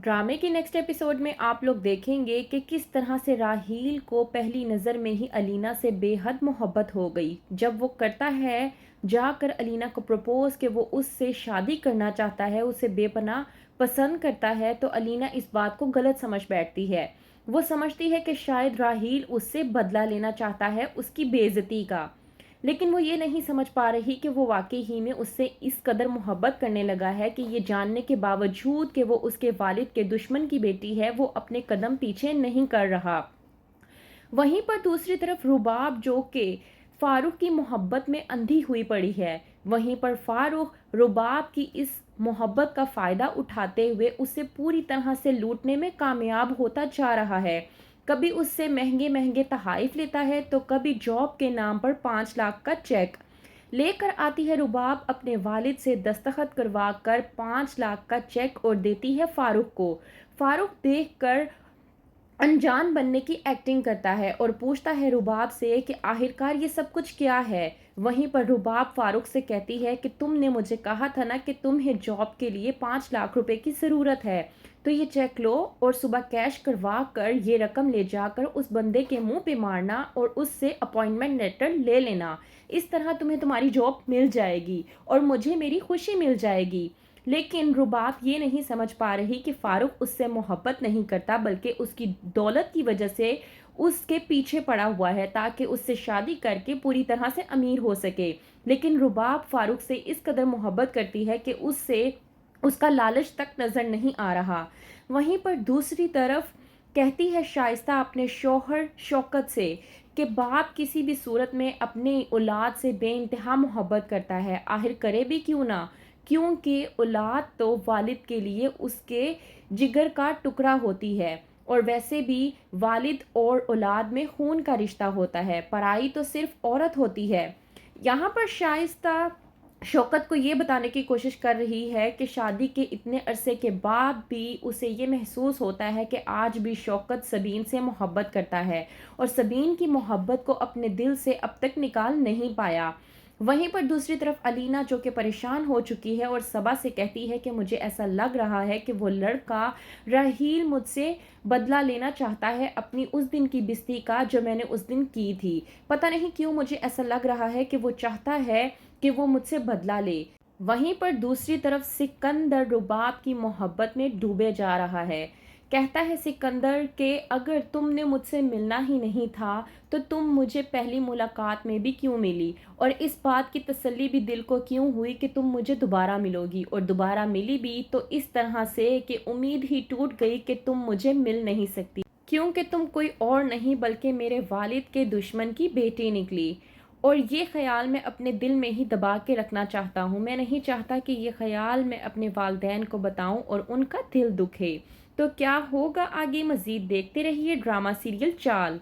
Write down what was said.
ड्रामे के next episode में आप लोग देखेंगे कि किस तरह से राहील को पहली नज़र में ही अलीना से बेहद मोहब्बत हो गई। जब वो करता है जाकर अलीना को प्रपोज कि वो उससे शादी करना चाहता है, उसे बेपनाह पसंद करता है, तो अलीना इस बात को गलत समझ बैठती है। वो समझती है कि शायद राहील उससे बदला लेना चाहता है उसकी बेइज्जती का। लेकिन वो ये नहीं समझ पा रही कि वो वाकई ही में उससे इस कदर मोहब्बत करने लगा है कि ये जानने के बावजूद कि वो उसके वालिद के दुश्मन की बेटी है, वो अपने कदम पीछे नहीं कर रहा। वहीं पर दूसरी तरफ रुबाब जो कि फारूक की मोहब्बत में अंधी हुई पड़ी है, वहीं पर फारूक रुबाब की इस मोहब्बत का फ़ायदा उठाते हुए उसे पूरी तरह से लूटने में कामयाब होता जा रहा है। कभी उससे महंगे महंगे तहाइफ लेता है तो कभी जॉब के नाम पर 5 लाख का चेक लेकर आती है रुबाब, अपने वालिद से दस्तखत करवा कर 5 लाख का चेक और देती है फारूक को। फारूक देखकर अनजान बनने की एक्टिंग करता है और पूछता है रुबाब से कि आखिरकार ये सब कुछ क्या है। वहीं पर रुबाब फारूक से कहती है कि तुमने मुझे कहा था ना कि तुम्हें जॉब के लिए 5 लाख रुपए की ज़रूरत है, तो ये चेक लो और सुबह कैश करवा कर ये रकम ले जाकर उस बंदे के मुंह पे मारना और उससे अपॉइंटमेंट लेटर ले लेना। इस तरह तुम्हें तुम्हारी जॉब मिल जाएगी और मुझे मेरी खुशी मिल जाएगी। लेकिन रुबाब ये नहीं समझ पा रही कि फारूक उससे मोहब्बत नहीं करता, बल्कि उसकी दौलत की वजह से उसके पीछे पड़ा हुआ है ताकि उससे शादी करके पूरी तरह से अमीर हो सके। लेकिन रुबाब फारूक से इस कदर मोहब्बत करती है कि उससे उसका लालच तक नज़र नहीं आ रहा। वहीं पर दूसरी तरफ कहती है शाइस्ता अपने शौहर शौकत से कि बाप किसी भी सूरत में अपनी औलाद से बेइंतहा मोहब्बत करता है, आखिर करे भी क्यों ना, क्योंकि औलाद तो वालिद के लिए उसके जिगर का टुकड़ा होती है। और वैसे भी वालिद और औलाद में खून का रिश्ता होता है, पराई तो सिर्फ औरत होती है। यहाँ पर शाइस्ता शौकत को ये बताने की कोशिश कर रही है कि शादी के इतने अरसे के बाद भी उसे ये महसूस होता है कि आज भी शौकत सबीन से मोहब्बत करता है और सबीन की मोहब्बत को अपने दिल से अब तक निकाल नहीं पाया। वहीं पर दूसरी तरफ अलीना जो कि परेशान हो चुकी है और सबा से कहती है कि मुझे ऐसा लग रहा है कि वो लड़का राहील मुझसे बदला लेना चाहता है अपनी उस दिन की बिस्ती का जो मैंने उस दिन की थी। पता नहीं क्यों मुझे ऐसा लग रहा है कि वो चाहता है कि वो मुझसे बदला ले। वहीं पर दूसरी तरफ सिकंदर रुबाब की मोहब्बत में डूबे जा रहा है। कहता है सिकंदर के अगर तुमने मुझसे मिलना ही नहीं था तो तुम मुझे पहली मुलाकात में भी क्यों मिली, और इस बात की तसल्ली भी दिल को क्यों हुई कि तुम मुझे दोबारा मिलोगी, और दोबारा मिली भी तो इस तरह से कि उम्मीद ही टूट गई कि तुम मुझे मिल नहीं सकती, क्योंकि तुम कोई और नहीं बल्कि मेरे वालिद के दुश्मन की बेटी निकली। और ये ख्याल मैं अपने दिल में ही दबा के रखना चाहता हूँ, मैं नहीं चाहता कि ये ख्याल मैं अपने वालदैन को बताऊँ और उनका दिल दुखे। तो क्या होगा आगे, मज़ीद देखते रहिए ड्रामा सीरियल चाल।